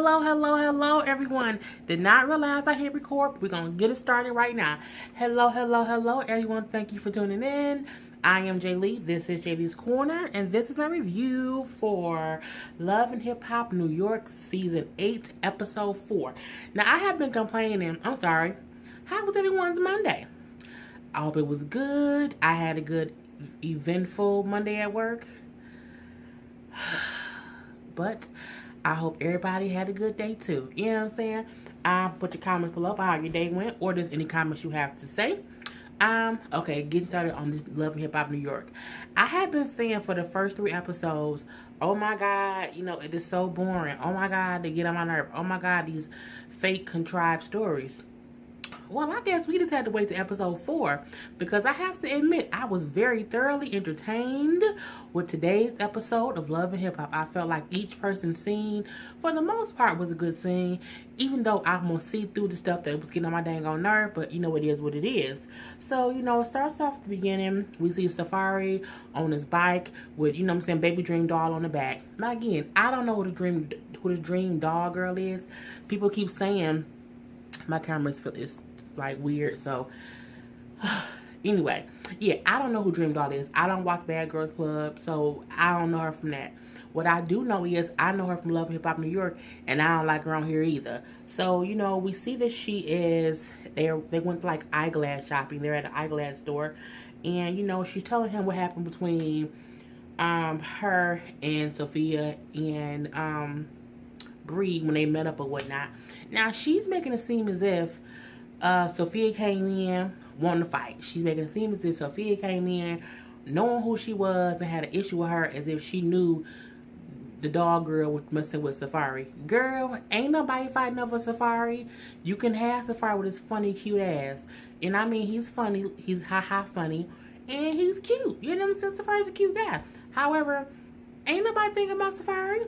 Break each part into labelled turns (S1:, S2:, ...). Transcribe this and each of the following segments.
S1: Hello, everyone. Did not realize I hit record. We're going to get it started right now. Hello, everyone. Thank you for tuning in. I am Jay Lee. This is JV's Corner, and this is my review for Love and Hip Hop New York Season 8, Episode 4. Now, I have been complaining. I'm sorry. How was everyone's Monday? I hope it was good. I had a good, eventful Monday at work. But I hope everybody had a good day too. You know what I'm saying? Put your comments below about how your day went, or just any comments you have to say. Okay, getting started on this Love and Hip Hop New York. I have been saying for the first 3 episodes, oh my God, you know, it is so boring. Oh my God, they get on my nerve. Oh my God, these fake contrived stories. Well, I guess we just had to wait to episode 4 because I have to admit I was very thoroughly entertained with today's episode of Love and Hip Hop. I felt like each person's scene, for the most part, was a good scene, even though I'm going to see through the stuff that was getting on my dang on nerve, but you know, it is what it is. So, you know, it starts off at the beginning. We see Safari on his bike with, you know what I'm saying, Baby Dream doll on the back. Now, again, I don't know who the dream doll girl is. People keep saying my camera is like weird, so anyway, yeah, I don't know who Dream Doll is. I don't watch Bad Girls Club, so I don't know her from that. What I do know is I know her from Love and Hip Hop New York, and I don't like her on here either. So, you know, we see that she is they went to like eyeglass shopping. They're at an eyeglass store, and you know, she's telling him what happened between her and Sophia and Bree when they met up or whatnot. Now she's making it seem as if Sophia came in wanting to fight. She's making it seem as if Sophia came in knowing who she was and had an issue with her, as if she knew the dog girl was messing with Safari. Girl, ain't nobody fighting over Safari. You can have Safari with his funny, cute ass. And I mean, he's funny. He's ha-ha funny. And he's cute. You know what I'm saying? Safari's a cute guy. However, ain't nobody thinking about Safari.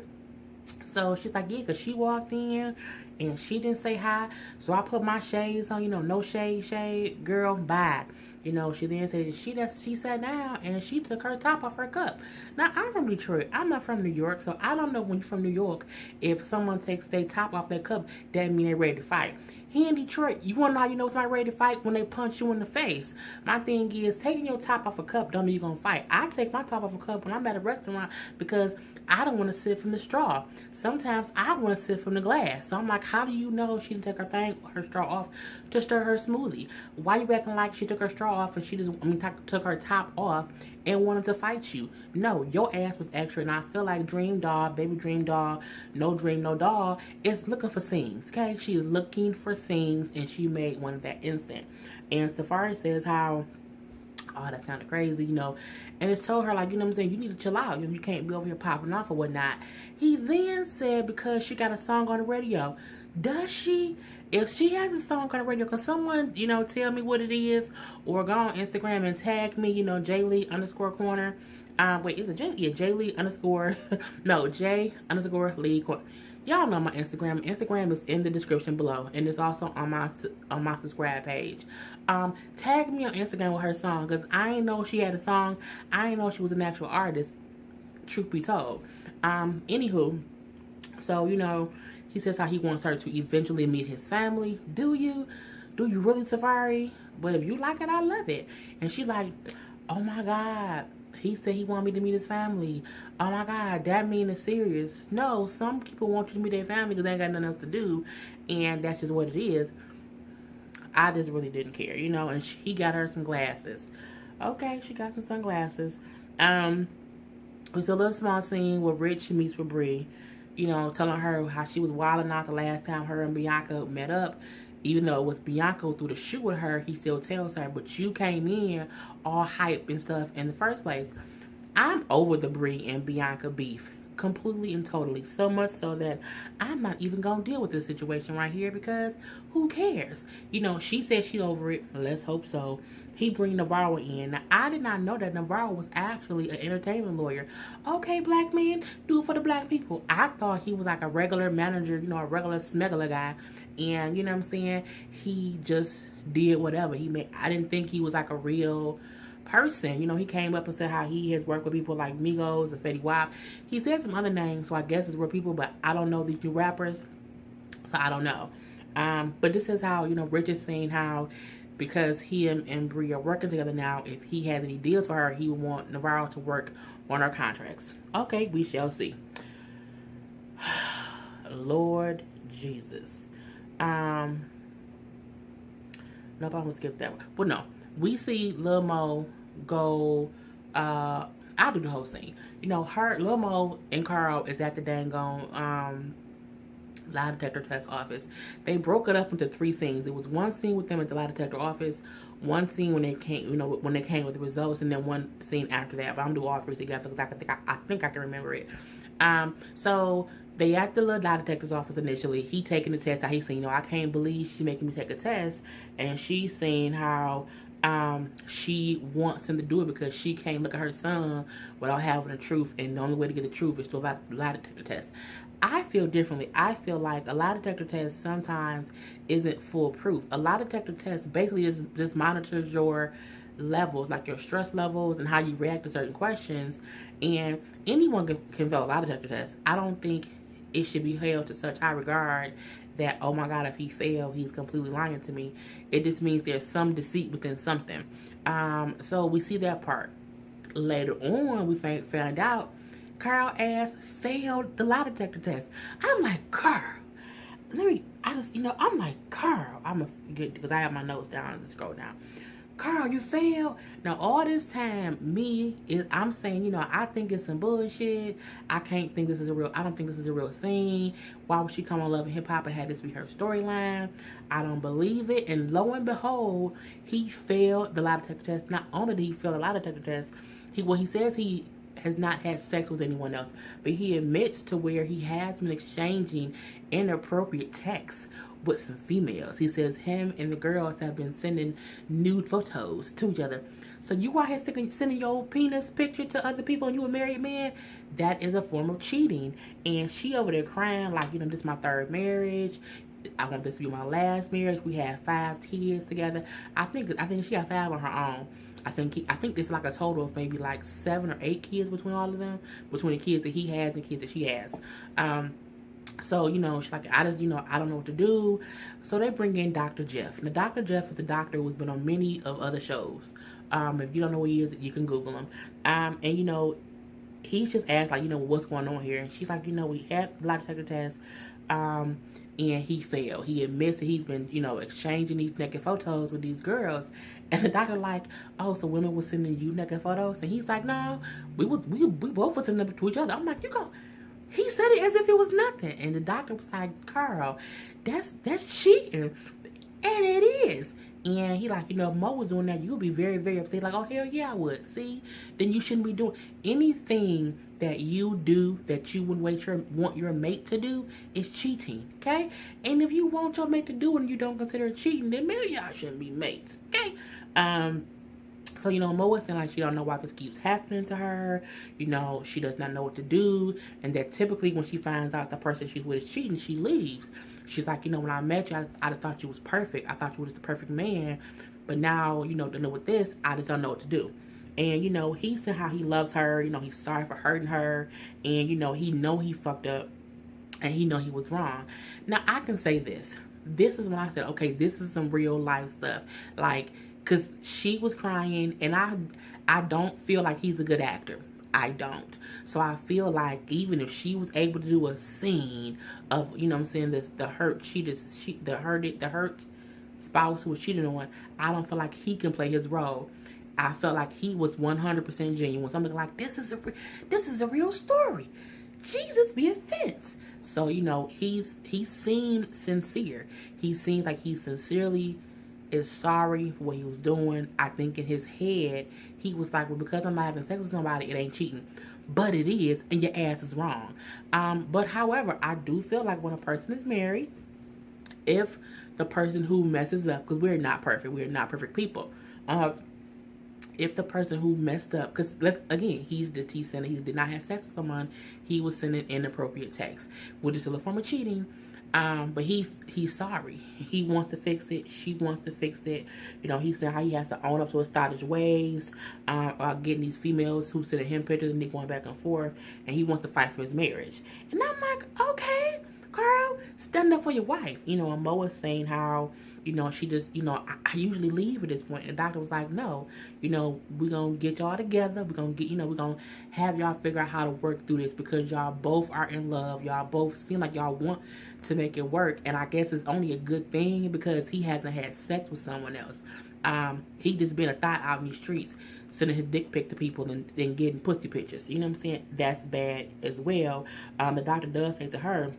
S1: So she's like, yeah, because she walked in and she didn't say hi. So I put my shades on, you know, no shade, girl, bye. You know, she then said she sat down and she took her top off her cup. Now, I'm from Detroit. I'm not from New York. So I don't know when you're from New York, if someone takes their top off their cup, that mean they're ready to fight. Here in Detroit, you want to know how you know somebody ready to fight? When they punch you in the face. My thing is, taking your top off a cup don't mean you're going to fight. I take my top off a cup when I'm at a restaurant because I don't want to sip from the straw. Sometimes I want to sip from the glass. So I'm like, how do you know she didn't take her straw off to stir her smoothie? Why you acting like she took her straw off and she just, took her top off and wanted to fight you? No, your ass was extra, and I feel like Dream Doll, Baby Dream Doll, No Dream, No Doll, is looking for scenes, okay? She is looking for scenes, and she made one at that instant. And Safari says how, oh, that's kind of crazy, you know, and it's told her, like, you know what I'm saying, you need to chill out, you can't be over here popping off or whatnot. He then said, because she got a song on the radio. Does she? If she has a song on the radio, can someone, you know, tell me what it is, or go on Instagram and tag me, you know, JLee_corner. Wait, is it J? Yeah, JLee_ no, J_Lee corner. Y'all know my Instagram. Instagram is in the description below, and it's also on my subscribe page. Tag me on Instagram with her song, because I ain't know she had a song. I ain't know she was an actual artist, truth be told. Anywho, so, you know, he says how he wants her to eventually meet his family. Do you? Do you really, Safari? But if you like it, I love it. And she's like, oh my God. He said he wanted me to meet his family. Oh my God, that mean it's serious. No, some people want you to meet their family because they ain't got nothing else to do. And that's just what it is. I just really didn't care, you know. And he got her some glasses. Okay, she got some sunglasses. It's a little small scene where Rich meets with Bree. You know, telling her how she was wilding out the last time her and Bianca met up. Even though it was Bianca who threw the shoe with her, he still tells her, but you came in all hype and stuff in the first place. I'm over the Bree and Bianca beef. Completely and totally. So much so that I'm not even going to deal with this situation right here because who cares? You know, she said she's over it. Let's hope so. He bring Navarro in. Now, I did not know that Navarro was actually an entertainment lawyer. Okay, black man, do it for the black people. I thought he was like a regular manager, you know, a regular smuggler guy. And, you know what I'm saying, he just did whatever. I didn't think he was like a real person. You know, he came up and said how he has worked with people like Migos and Fetty Wap. He said some other names, so I guess it's real people, but I don't know these new rappers. So I don't know. But this is how, Rich is saying how, because he and Bree are working together now, if he has any deals for her, he would want Navarro to work on her contracts. Okay, we shall see. Lord Jesus. Nope, I'm gonna skip that one. But no, we see Lil Mo go. I'll do the whole scene. Lil Mo and Carl is at the dang on lie detector test office. They broke it up into 3 scenes. It was one scene with them at the lie detector office, one scene when they came, when they came with the results, and then one scene after that. But I'm gonna do all 3 together because I think I can remember it. So they at the little lie detector's office initially. He taking the test. How he saying, I can't believe she's making me take a test, and she's saying how she wants him to do it because she can't look at her son without having the truth, and the only way to get the truth is through a lie detector test. I feel differently. I feel like a lie detector test sometimes isn't foolproof. A lie detector test basically just monitors your levels, like your stress levels and how you react to certain questions, and anyone can fail a lie detector test. I don't think it should be held to such high regard that, oh my God, if he failed, he's completely lying to me. It just means there's some deceit within something. So we see that part. Later on, we found out Carl ass failed the lie detector test. I'm like, Carl, I'm like, Carl, I'm gonna get, because I have my notes down and scroll down. Carl, you failed. Now all this time, I'm saying, I think it's some bullshit. I don't think this is a real scene. Why would she come on Love and Hip Hop and have this be her storyline? I don't believe it. And lo and behold, he failed the lie detector test. Not only did he fail the lie detector test, he says he has not had sex with anyone else, but he admits to where he has been exchanging inappropriate texts with some females. He says him and the girls have been sending nude photos to each other. So you out here sending your penis picture to other people and you a married man? That is a form of cheating. And she over there crying like, this is my 3rd marriage. I want this to be my last marriage. We had 5 kids together. I think she had 5 on her own. I think there's like a total of maybe like 7 or 8 kids between all of them, between the kids that he has and kids that she has. So, she's like, I don't know what to do. So they bring in Dr. Jeff. Now, Dr. Jeff is the doctor who's been on many of other shows. If you don't know who he is, you can Google him. And, he's just asked, like, what's going on here? And she's like, we had the lie detector test, and he failed. He admits that he's been, exchanging these naked photos with these girls. And the doctor like, oh, so women were sending you naked photos? And he's like, no, we both were sending them to each other. I'm like, he said it as if it was nothing. And the doctor was like, Carl, that's cheating. And it is. And he like, if Mo was doing that, you'll be very, very upset. Like, oh, hell yeah, I would. See? Then you shouldn't be doing anything that you do that you wouldn't want your mate to do is cheating, okay? And if you want your mate to do it and you don't consider it cheating, then maybe y'all shouldn't be mates, okay? So, Mo was saying like she don't know why this keeps happening to her. She does not know what to do. And that typically when she finds out the person she's with is cheating, she leaves. She's like, when I met you, I just thought you was perfect. I thought you were just the perfect man. But now, dealing with this, I just don't know what to do. And, he said how he loves her. He's sorry for hurting her. And, he fucked up. And he he was wrong. Now, I can say this. This is when I said, okay, this is some real life stuff. Like, because she was crying. And I don't feel like he's a good actor. I don't. So I feel like even if she was able to do a scene of, the hurt spouse who was cheating on, I don't feel like he can play his role. I felt like he was 100% genuine. Something like, this is a real story. Jesus be offense. So, he seemed sincere. He seemed like he sincerely is sorry for what he was doing. I think in his head, he was like, well, because I'm not having sex with somebody, it ain't cheating. But it is, and your ass is wrong. But however, I do feel like when a person is married, if the person who messes up, because we're not perfect people. If the person who messed up, because he did not have sex with someone, he was sending inappropriate texts, which is still a form of cheating. But he's sorry. He wants to fix it. She wants to fix it. He said how he has to own up to his childish ways, getting these females who send him pictures and they going back and forth, and he wants to fight for his marriage. And I'm like, okay, Girl, stand up for your wife. You know, and Mo was saying how, you know, she just, you know, I usually leave at this point. And the doctor was like, no, you know, we're going to get y'all together. We're going to get, you know, we're going to have y'all figure out how to work through this because y'all both are in love. Y'all both seem like y'all want to make it work. And I guess it's only a good thing because he hasn't had sex with someone else. He just been a thought out in these streets, sending his dick pic to people and getting pussy pictures. You know what I'm saying? That's bad as well. The doctor does say to her,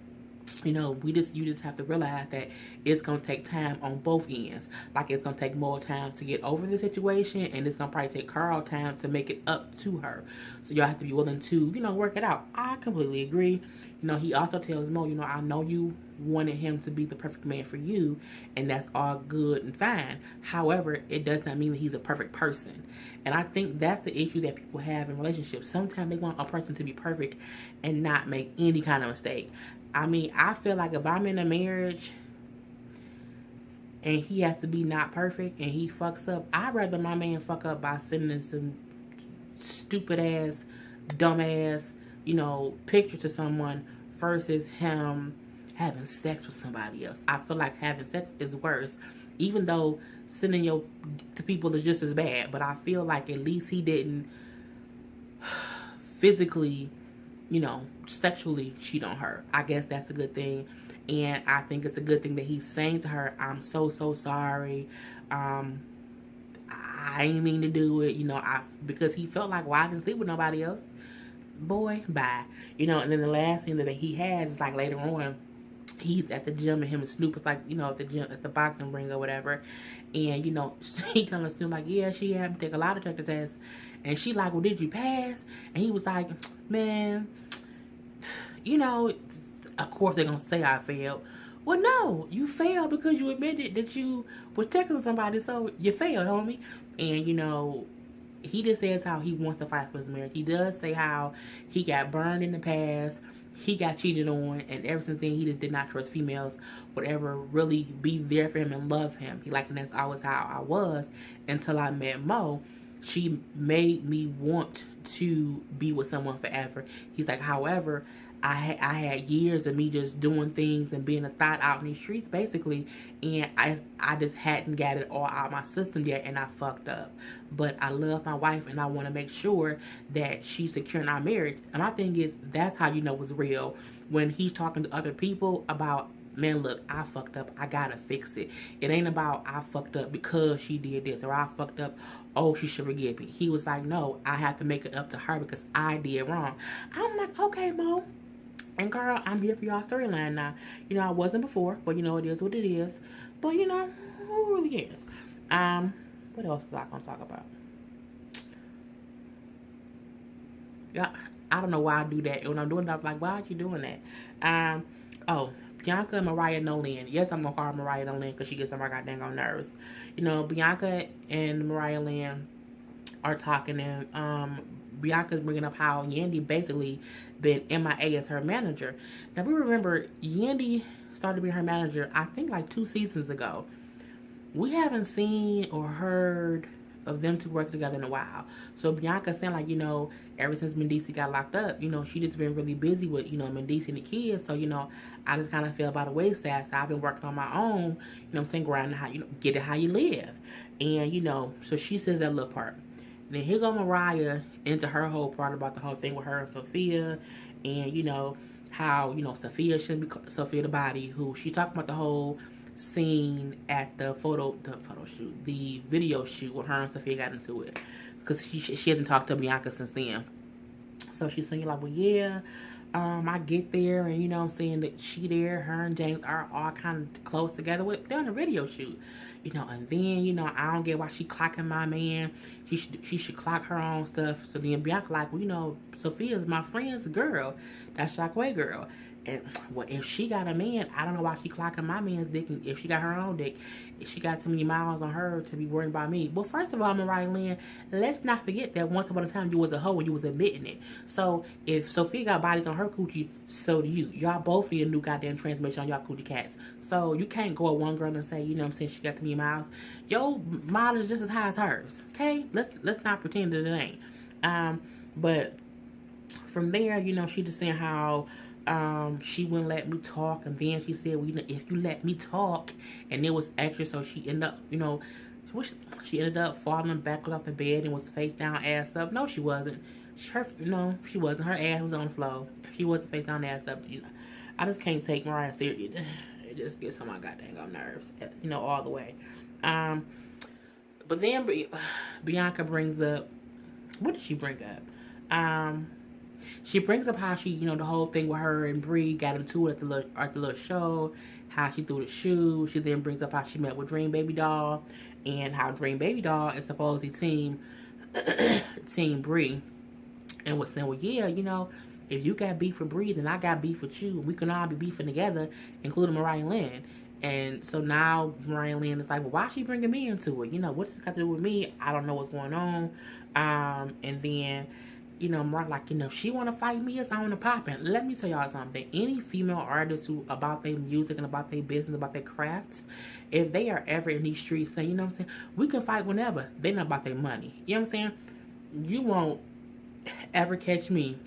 S1: you know, you just have to realize that it's gonna take time on both ends. Like it's gonna take more time to get over the situation, and it's gonna probably take Karl time to make it up to her. So y'all have to be willing to, you know, work it out. I completely agree. You know, he also tells Mo, you know, I know you wanted him to be the perfect man for you, and that's all good and fine. However, it does not mean that he's a perfect person. And I think that's the issue that people have in relationships. Sometimes they want a person to be perfect and not make any kind of mistake. I mean, I feel like if I'm in a marriage and he has to be not perfect and he fucks up, I'd rather my man fuck up by sending some stupid ass, dumb ass, you know, picture to someone versus him having sex with somebody else. I feel like having sex is worse, even though sending your to people is just as bad. But I feel like at least he didn't physically, you know, sexually cheat on her. I guess that's a good thing. And I think it's a good thing that he's saying to her, I'm so sorry. I ain't mean to do it, you know, because he felt like, well, I didn't sleep with nobody else. Boy, bye. You know, and then the last thing that he has is like later on, he's at the gym and him and Snoop is like, you know, at the gym, at the boxing ring or whatever. And, you know, he telling Snoop like, yeah, she had to take a lot of checker tests. And she like, well, did you pass? And he was like, man, you know, of course they're going to say I failed. Well, no, you failed because you admitted that you were texting somebody, so you failed, homie. And, you know, he just says how he wants to fight for his marriage. He does say how he got burned in the past, he got cheated on, and ever since then he just did not trust females would ever really be there for him and love him. He like, and that's always how I was until I met Mo. She made me want to be with someone forever. He's like, however, I had years of me just doing things and being a thought out in these streets, basically, and I just hadn't got it all out of my system yet, and I fucked up. But I love my wife, and I want to make sure that she's secure in our marriage. And my thing is, that's how you know it's real. When he's talking to other people about, man, look, I fucked up, I gotta fix it. It ain't about I fucked up because she did this, or I fucked up, oh, she should forgive me. He was like, no, I have to make it up to her because I did wrong. I'm like, okay, Mo. And girl, I'm here for y'all storyline now. You know, I wasn't before, but you know, it is what it is. But you know, who really cares? What else was I gonna talk about? Yeah, I don't know why I do that. When I'm doing that, I'm like, why are you doing that? Oh, Bianca and Mariah Nolan. Yes, I'm gonna call her Mariah Nolan because she gets on my goddamn on nerves. You know, Bianca and Mariah Lynn are talking, and Bianca's bringing up how Yandy basically been MIA as her manager. Now, we remember Yandy started being her manager, I think, like 2 seasons ago. We haven't seen or heard of them to work together in a while. So Bianca saying, like, you know, ever since Mendici got locked up, you know, she just been really busy with, you know, Mendici and the kids. So, you know, I just kind of fell by the wayside. So I've been working on my own, you know what I'm saying, grinding how, you know, get it how you live. And, you know, so she says that little part. Then here go Mariah into her whole part about the whole thing with her and Sophia, and you know how, you know, Sophia shouldn't be Sophia the body, who she talking about the whole scene at the photo shoot, the video shoot when her and Sophia got into it, because she hasn't talked to Bianca since then. So she's saying like, well, yeah, I get there, and you know what I'm saying, that she there, her and James are all kind of close together with, they're on a video shoot. You know, and then, you know, I don't get why she clocking my man. She should clock her own stuff. So then Bianca like, well, you know, Sophia's my friend's girl. That's Shockway girl. And, well, if she got a man, I don't know why she clocking my man's dick. And if she got her own dick, if she got too many miles on her to be worried about me. Well, first of all, Mariah Lynn, let's not forget that once upon a time you was a hoe and you was admitting it. So if Sophia got bodies on her coochie, so do you. Y'all both need a new goddamn transmission on y'all coochie cats. So you can't go at one girl and say, you know what I'm saying, she got too many miles. Your mileage is just as high as hers. Okay? Let's not pretend that it ain't. But from there, you know, she just saying how She wouldn't let me talk, and then she said, well, if you let me talk, and it was extra, so she ended up, she ended up falling backwards off the bed and was face down, ass up. No, she wasn't. No, she wasn't. Her ass was on the floor. She wasn't face down, ass up. I just can't take Mariah serious. It just gets on my goddamn nerves, all the way. But then Bianca brings up, what did she bring up? She brings up how she, the whole thing with her and Bree got into it at the little show, how she threw the shoe. She then brings up how she met with Dream Baby Doll, and how Dream Baby Doll is supposedly team Bree, and was saying, well, yeah, if you got beef with Bree, then I got beef with you. We can all be beefing together, including Mariah Lynn. And so now Mariah Lynn is like, well, why is she bringing me into it? What's this got to do with me? I don't know what's going on. And then, Mariah like, if she want to fight me, it's on the popping. Let me tell y'all something. Any female artists who about their music and about their business, about their crafts, if they are ever in these streets saying, we can fight whenever, they not about their money. You know what I'm saying? You won't ever catch me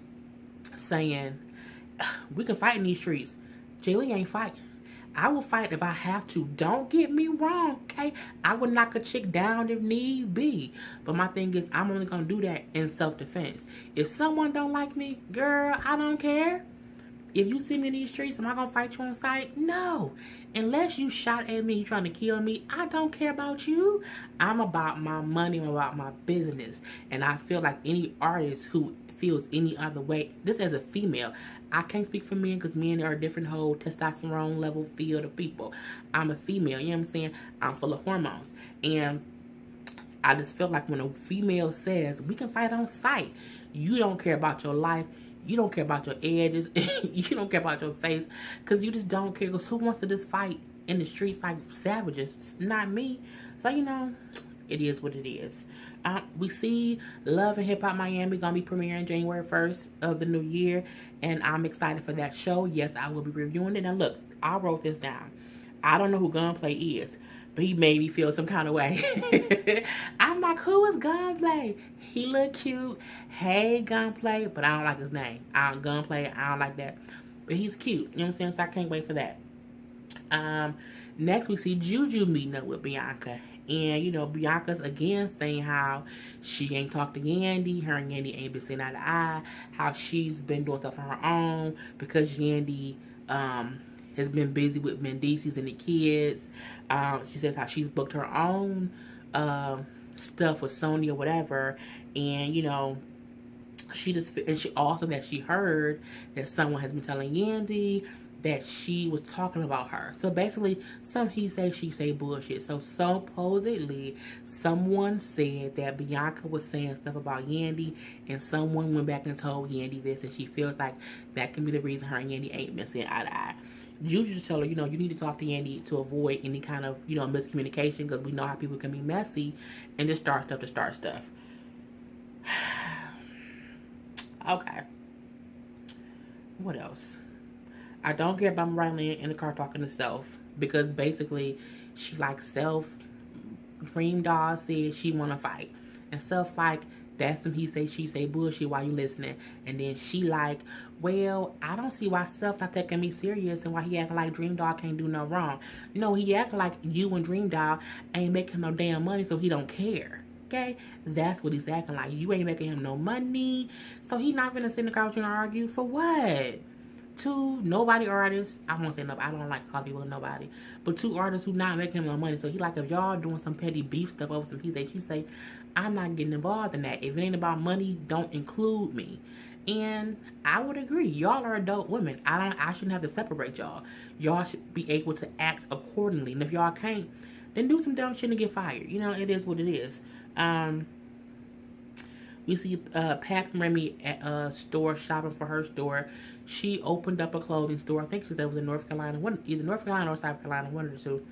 S1: saying, we can fight in these streets. Jay Lee ain't fighting. I will fight if I have to. Don't get me wrong, okay? I would knock a chick down if need be. But my thing is, I'm only going to do that in self-defense. If someone don't like me, girl, I don't care. If you see me in these streets, am I going to fight you on sight? No. Unless you shot at me, you trying to kill me, I don't care about you. I'm about my money. I'm about my business. And I feel like any artist who feels any other way, this as a female, I can't speak for men because men are a different whole testosterone level field of people. I'm a female, you know what I'm saying? I'm full of hormones. And I just feel like when a female says, we can fight on sight, you don't care about your life. You don't care about your edges. You don't care about your face. Because you just don't care. Because who wants to just fight in the streets like savages? It's not me. So, it is what it is. We see Love and Hip Hop Miami going to be premiering January 1st of the new year. And I'm excited for that show. Yes, I will be reviewing it. Now, look, I wrote this down. I don't know who Gunplay is, but he made me feel some kind of way. I'm like, who is Gunplay? He look cute. Hey, Gunplay. But I don't like his name. Gunplay, I don't like that. But he's cute. You know what I'm saying? So I can't wait for that. Next, we see Juju meeting up with Bianca. And, Bianca's again saying how she ain't talked to Yandy. Her and Yandy ain't been seeing eye to eye. How she's been doing stuff on her own because Yandy has been busy with Mendices and the kids. She says how she's booked her own stuff with Sony or whatever. And, she also that she heard that someone has been telling Yandy that she was talking about her. So basically, some he say, she say bullshit. So supposedly, someone said that Bianca was saying stuff about Yandy, and someone went back and told Yandy this, and she feels like that can be the reason her and Yandy ain't been seeing eye to eye. Juju just tell her, you need to talk to Yandy to avoid any kind of, miscommunication, because we know how people can be messy and just start stuff to start stuff. Okay. What else? I don't care about Mariah Lynn in the car talking to Self, because basically she like Self. Dream Doll said she want to fight, and Self like, that's some he say she say bullshit while you listening. And then she like, well, I don't see why Self not taking me serious and why he acting like Dream Doll can't do no wrong. No, he acting like you and Dream Doll ain't making no damn money, so he don't care. Okay, that's what he's acting like. You ain't making him no money, so he not finna sit in the car with you and argue for what? Two nobody artists, I won't say nobody, I don't like calling people nobody, but two artists who not making him no money. So he like, if y'all doing some petty beef stuff over some he say, she say, I'm not getting involved in that. If it ain't about money, don't include me. And I would agree. Y'all are adult women. I shouldn't have to separate y'all. Y'all should be able to act accordingly. And if y'all can't, then do some dumb shit and get fired. It is what it is. We see Pat and Remy at a store shopping for her store. She opened up a clothing store. I think she said it was in North Carolina. Either North Carolina or South Carolina, one of the two.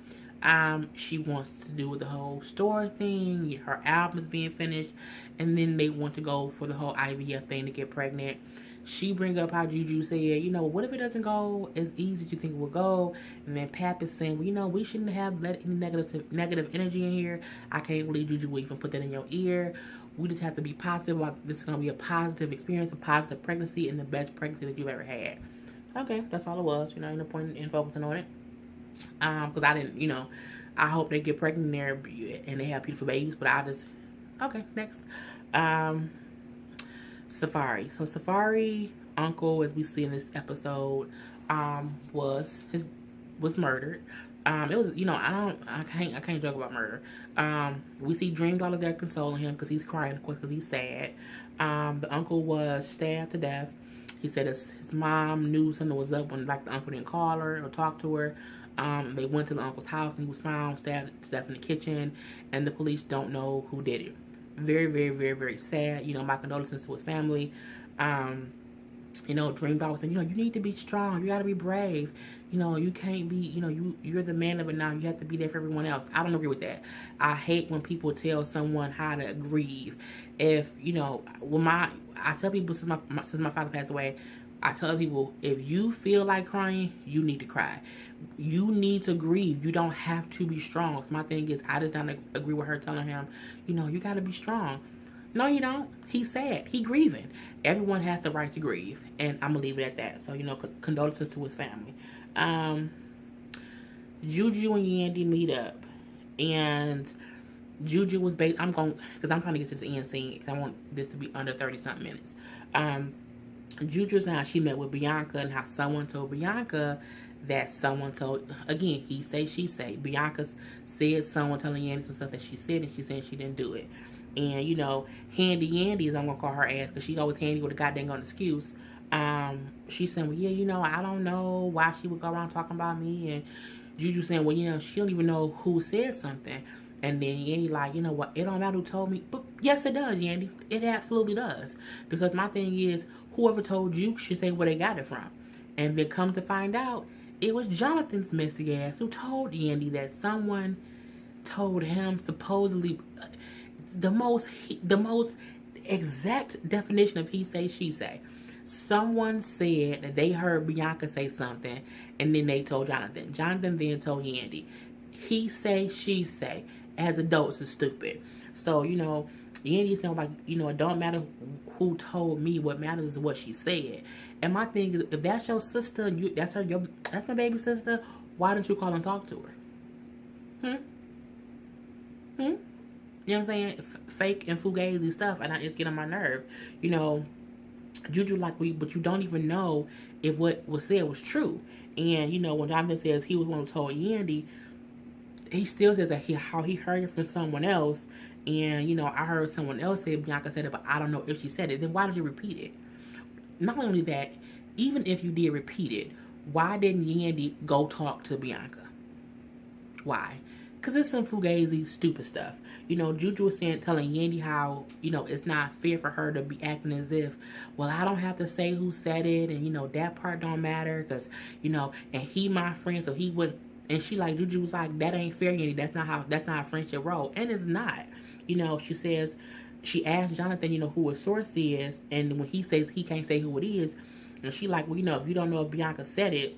S1: She wants to do the whole store thing. Her album is being finished. And then they want to go for the whole IVF thing to get pregnant. She bring up how Juju said, what if it doesn't go as easy as you think it will go? And then Pap is saying, well, we shouldn't have let any negative energy in here. I can't believe Juju will even put that in your ear. We just have to be positive. Like, this is going to be a positive experience, a positive pregnancy, and the best pregnancy that you've ever had. Okay, that's all it was. You know, ain't no point in focusing on it. Because I didn't, I hope they get pregnant there and they have beautiful babies. But I just, okay, next. Um, Safari. So Safari uncle, as we see in this episode, was murdered. It was, I can't joke about murder. We see Dream Daughter there consoling him because he's crying, of course, because he's sad. The uncle was stabbed to death. He said his mom knew something was up when, like, the uncle didn't call her or talk to her. They went to the uncle's house and he was found stabbed to death in the kitchen, and the police don't know who did it. Very, very, very, very sad. My condolences to his family. Dream Daughter was saying, you need to be strong. You got to be brave. You can't be, you're the man of it now. You have to be there for everyone else. I don't agree with that. I hate when people tell someone how to grieve. If, I tell people since my father passed away, I tell people, if you feel like crying, you need to cry. You need to grieve. You don't have to be strong. So my thing is, I just don't agree with her telling him, you got to be strong. No, you don't. He's sad. He grieving. Everyone has the right to grieve. And I'm going to leave it at that. So, condolences to his family. Juju and Yandy meet up. And Juju was because I'm trying to get to the end scene, because I want this to be under 30-something minutes. Juju's how she met with Bianca, and how someone told Bianca that someone told, again, he say, she say. Bianca said someone telling Yandy some stuff that she said, and she said she didn't do it. And, Handy Yandy, as I'm going to call her ass, because she's always handy with a goddamn excuse. She's saying, well, yeah, I don't know why she would go around talking about me. And Juju saying, well, she don't even know who said something. And then Yandy like, what, it don't matter who told me. But yes, it does, Yandy. It absolutely does. Because my thing is, whoever told you should say where they got it from. And then come to find out, it was Jonathan's messy ass who told Yandy that someone told him supposedly the most exact definition of he say, she say. Someone said that they heard Bianca say something, and then they told Jonathan. Jonathan then told Yandy. He say, she say. As adults is stupid. So, Yandy's saying, like, it don't matter who told me. What matters is what she said. And my thing is, if that's your sister, that's my baby sister, why don't you call and talk to her? You know what I'm saying? Fake and fugazi stuff, and it's getting on my nerve. Juju like, but you don't even know if what was said was true. And, when Jonathan says he was one who told Yandy, he still says that how he heard it from someone else. And, I heard someone else say Bianca said it, but I don't know if she said it. Then why did you repeat it? Not only that, even if you did repeat it, why didn't Yandy go talk to Bianca? Why? Because it's some fugazi, stupid stuff. Juju was telling Yandy how, it's not fair for her to be acting as if, well, I don't have to say who said it, and, that part don't matter, because, and he my friend, so he wouldn't. And she like, Juju was like, that ain't fair, Yandy. That's not how friendship roll. And it's not. She says, she asked Jonathan, who his source is, and when he says he can't say who it is, and she like, well, if you don't know if Bianca said it,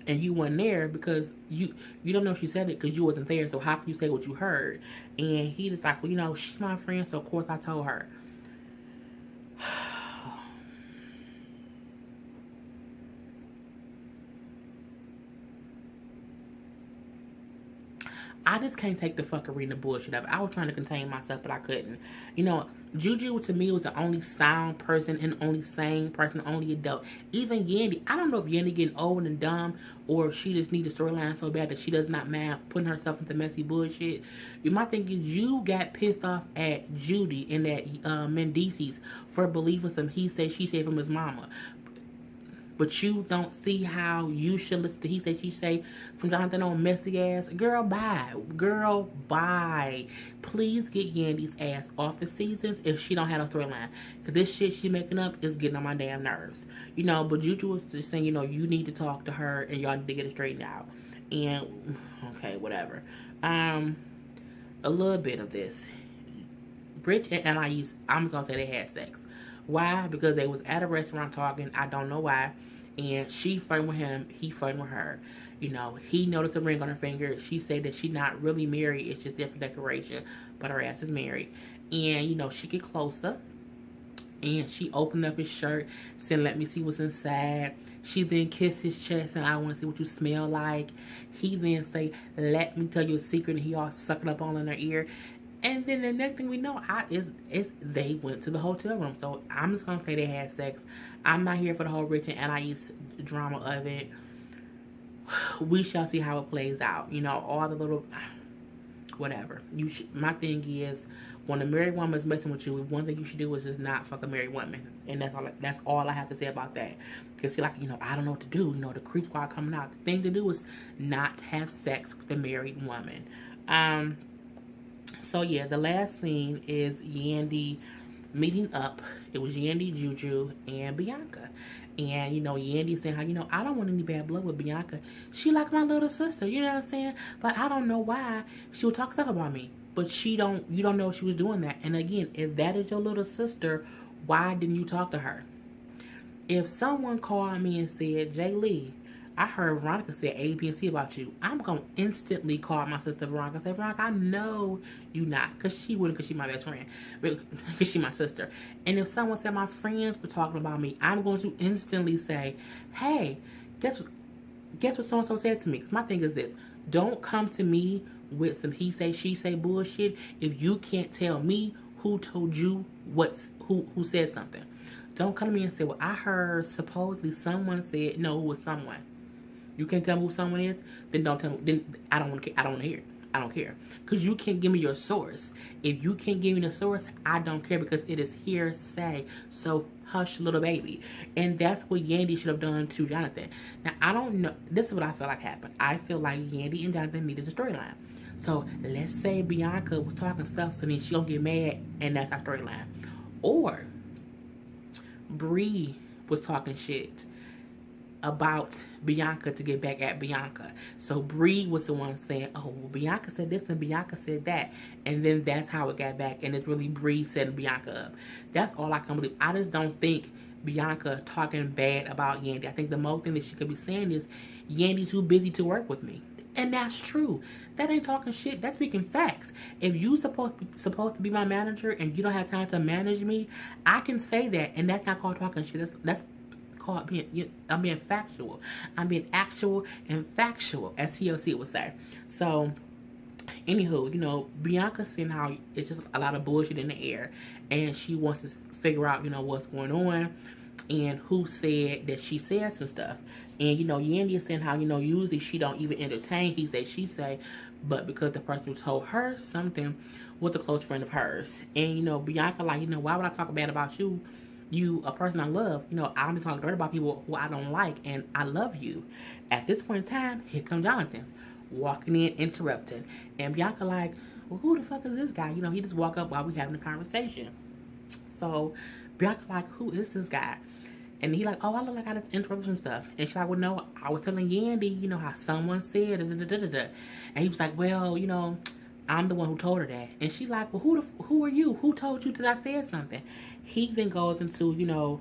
S1: and you weren't there, because you don't know if she said it because you wasn't there, so how can you say what you heard? And he just like, well, she's my friend, so of course I told her. I just can't take the fucking the bullshit of it. I was trying to contain myself, but I couldn't. Juju to me was the only sound person and only sane person, only adult. Even Yandy, I don't know if Yandy getting old and dumb, or she just needs a storyline so bad that she does not mind putting herself into messy bullshit. My thing is, you got pissed off at Judy and at Mendices for believing some he said, she said from his mama. But you don't see how you should listen to he say, she say from Jonathan on messy ass. Girl, bye. Girl, bye. Please get Yandy's ass off the seasons if she don't have a storyline. Because this shit she making up is getting on my damn nerves. But Juju was just saying, you need to talk to her and y'all need to get it straightened out. And, okay, whatever. A little bit of this. Rich and Anais, I'm just going to say they had sex. Why? Because they was at a restaurant talking. I don't know why. And she flirting with him. He flirting with her. He noticed a ring on her finger. She said that she not really married. It's just there for decoration. But her ass is married. And, she get closer. And she opened up his shirt, saying, "Let me see what's inside." She then kissed his chest and, "I want to see what you smell like." He then say, "Let me tell you a secret," and he all sucking up all in her ear. And then the next thing we know, they went to the hotel room. So I'm just gonna say they had sex. I'm not here for the whole Rich and Anais drama of it. We shall see how it plays out. You know, all the little whatever. My thing is, when a married woman is messing with you, one thing you should do is just not fuck a married woman, and that's all I have to say about that. Because you're like, I don't know what to do. The creep squad coming out. The thing to do is not have sex with a married woman. So yeah, the last scene is Yandy meeting up. It was Yandy, Juju, and Bianca. And, Yandy saying how, I don't want any bad blood with Bianca. She like my little sister, you know what I'm saying? But I don't know why she would talk stuff about me. But you don't know she was doing that. And again, if that is your little sister, why didn't you talk to her? If someone called me and said, "Jay Lee, I heard Veronica say A, B, and C about you," I'm going to instantly call my sister Veronica and say, "Veronica, I know you not." Because she wouldn't, because she's my best friend. Because she's my sister. And if someone said my friends were talking about me, I'm going to instantly say, "Hey, guess what so-and-so said to me?" Because my thing is this. Don't come to me with some he say, she say bullshit if you can't tell me who told you who said something. Don't come to me and say, "Well, I heard supposedly someone said," no, who was someone. You can't tell me who someone is, then don't tell me. Then I don't want to hear it. I don't care. Because you can't give me your source. If you can't give me the source, I don't care, because it is hearsay. So hush, little baby. And that's what Yandy should have done to Jonathan. Now, I don't know. This is what I feel like happened. I feel like Yandy and Jonathan needed a storyline. So let's say Bianca was talking stuff, so then she'll get mad, and that's our storyline. Or Bree was talking shit about Bianca to get back at Bianca. So Bree was the one saying, "Oh, well, Bianca said this and Bianca said that." And then that's how it got back. And it's really Bree setting Bianca up. That's all I can believe. I just don't think Bianca talking bad about Yandy. I think the most thing that she could be saying is, "Yandy's too busy to work with me." And that's true. That ain't talking shit. That's speaking facts. If you supposed to be my manager and you don't have time to manage me, I can say that, and that's not called talking shit. That's called I'm being factual. I'm being actual and factual, as TLC would say. So, anywho, Bianca's saying how it's just a lot of bullshit in the air, and she wants to figure out, what's going on and who said that she said some stuff. And, Yandy is saying how, usually she don't even entertain he say, she say, but because the person who told her something was a close friend of hers. And, Bianca like, why would I talk bad about you? You, a person I love. I'm just talking dirt about people who I don't like, and I love you. At this point in time, here comes Jonathan, walking in, interrupting. And Bianca like, "Well, who the fuck is this guy?" He just walk up while we having a conversation. So Bianca like, "Who is this guy?" And he like, "Oh, I look like I just interrupted some stuff." And she's like, "Well, no, I was telling Yandy, how someone said, da-da-da-da-da." And he was like, "Well, I'm the one who told her that." And she like, "Well, who are you? Who told you that I said something?" He then goes into, no.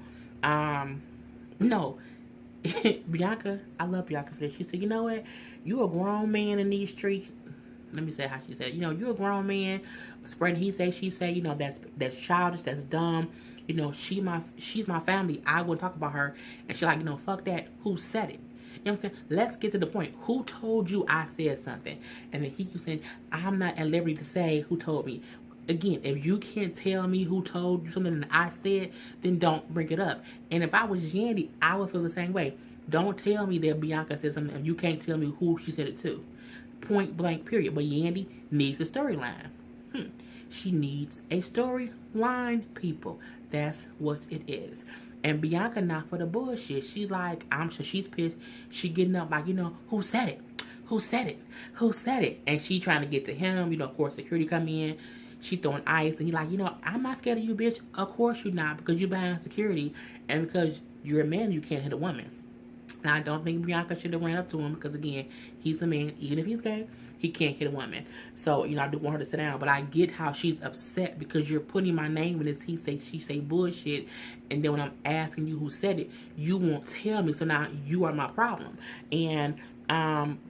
S1: Bianca, I love Bianca for this. She said, "You know what? You a grown man in these streets." Let me say how she said, "You're a grown man spreading he say, she say, that's childish, that's dumb. She's my family. I wouldn't talk about her." And she's like, "Fuck that. Who said it?" You know what I'm saying? Let's get to the point. Who told you I said something? And then he keeps saying, "I'm not at liberty to say who told me." Again, if you can't tell me who told you something that I said, then don't bring it up. And if I was Yandy, I would feel the same way. Don't tell me that Bianca said something if you can't tell me who she said it to. Point blank, period. But Yandy needs a storyline. She needs a storyline, people. That's what it is. And Bianca not for the bullshit. She like, I'm sure she's pissed. She getting up like, who said it? Who said it? Who said it? And she trying to get to him. Of course, security come in. She throwing ice. And he like, I'm not scared of you, bitch. Of course you're not. Because you're behind security. And because you're a man, you can't hit a woman. Now, I don't think Bianca should have ran up to him. Because, again, he's a man. Even if he's gay, he can't hit a woman. So, I do want her to sit down. But I get how she's upset. Because you're putting my name in this he say, she say bullshit. And then when I'm asking you who said it, you won't tell me. So now you are my problem. And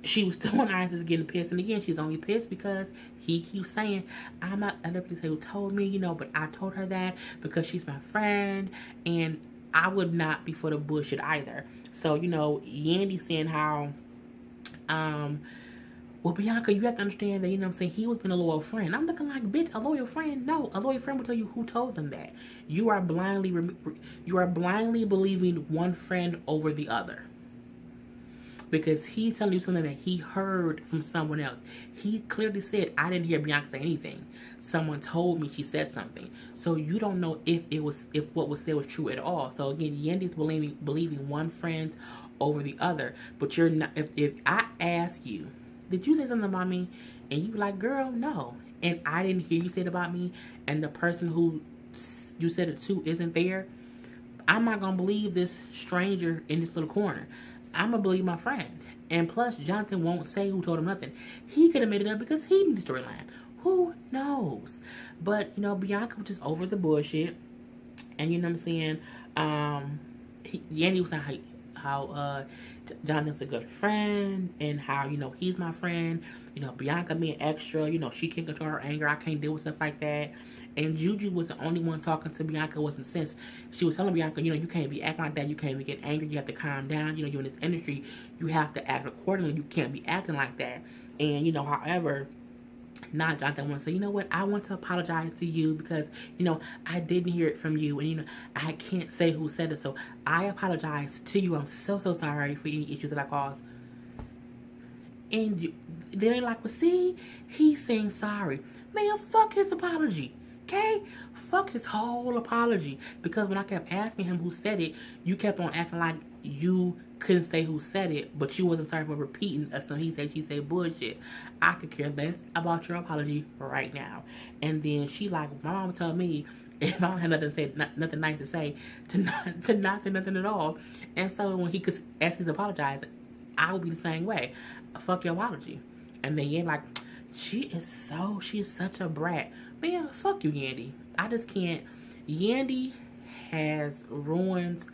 S1: She was still on ice, getting pissed, and again, she's only pissed because he keeps saying, I'm not a to say who told me, you know, but I told her that because she's my friend, and I would not be for the bullshit either. So, you know, Yandy saying how, well, Bianca, you have to understand that, you know what I'm saying, he was being a loyal friend. I'm looking like, bitch, a loyal friend? No, a loyal friend will tell you who told them that. You are blindly believing one friend over the other. Because he's telling you something that he heard from someone else. He clearly said, I didn't hear Bianca say anything. Someone told me she said something. So you don't know if what was said was true at all. So again, Yandy's believing one friend over the other. But you're not. If I ask you, did you say something about me? And you like, girl, no. And I didn't hear you say it about me. And the person who you said it to isn't there. I'm not gonna believe this stranger in this little corner. I'm gonna believe my friend. And plus, Jonathan won't say who told him nothing. He could have made it up because he knew the storyline. Who knows? But, you know, Bianca was just over the bullshit. And you know what I'm saying? Yandy was saying how Jonathan's a good friend. And how, you know, he's my friend. You know, Bianca being extra. You know, she can't control her anger. I can't deal with stuff like that. And Juju was the only one talking to Bianca. Wasn't sense. She was telling Bianca, you know, you can't be acting like that. You can't be getting angry. You have to calm down. You know, you're in this industry. You have to act accordingly. You can't be acting like that. And, you know, however, not Jonathan wants to say, you know what, I want to apologize to you because, you know, I didn't hear it from you. And, you know, I can't say who said it. So I apologize to you. I'm so sorry for any issues that I caused. And then they're like, well, see, he's saying sorry. Man, fuck his apology. Okay? Fuck his whole apology. Because when I kept asking him who said it, you kept on acting like you couldn't say who said it, but you wasn't sorry for repeating some he said, she said bullshit. I could care less about your apology right now. And then she like, my mama told me if I don't have nothing to say, nothing nice to say, to not say nothing at all. And so when he could ask his apologize, I would be the same way. Fuck your apology. And then you're like, she is such a brat. Man, fuck you, Yandy. I just can't. Yandy has ruined,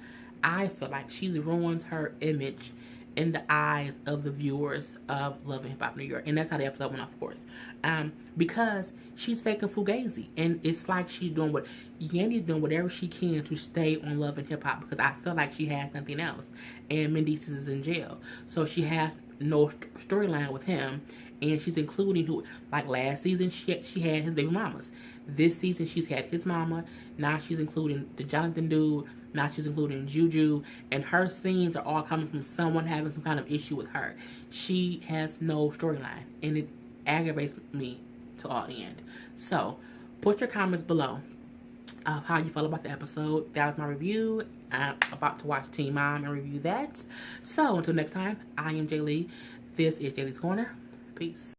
S1: I feel like she's ruined her image in the eyes of the viewers of Love and Hip Hop New York. And that's how the episode went off, of course. Because she's faking Fugazi. And it's like Yandy's doing whatever she can to stay on Love and Hip Hop. Because I feel like she has nothing else. And Mendes is in jail. So she has no storyline with him. And she's including who, like last season, she had his baby mamas. This season, she's had his mama. Now she's including the Jonathan dude. Now she's including Juju. And her scenes are all coming from someone having some kind of issue with her. She has no storyline. And it aggravates me to all end. So, put your comments below of how you felt about the episode. That was my review. I'm about to watch Teen Mom and review that. So, until next time, I am Jay Lee. This is Jay Lee's Corner. Peace.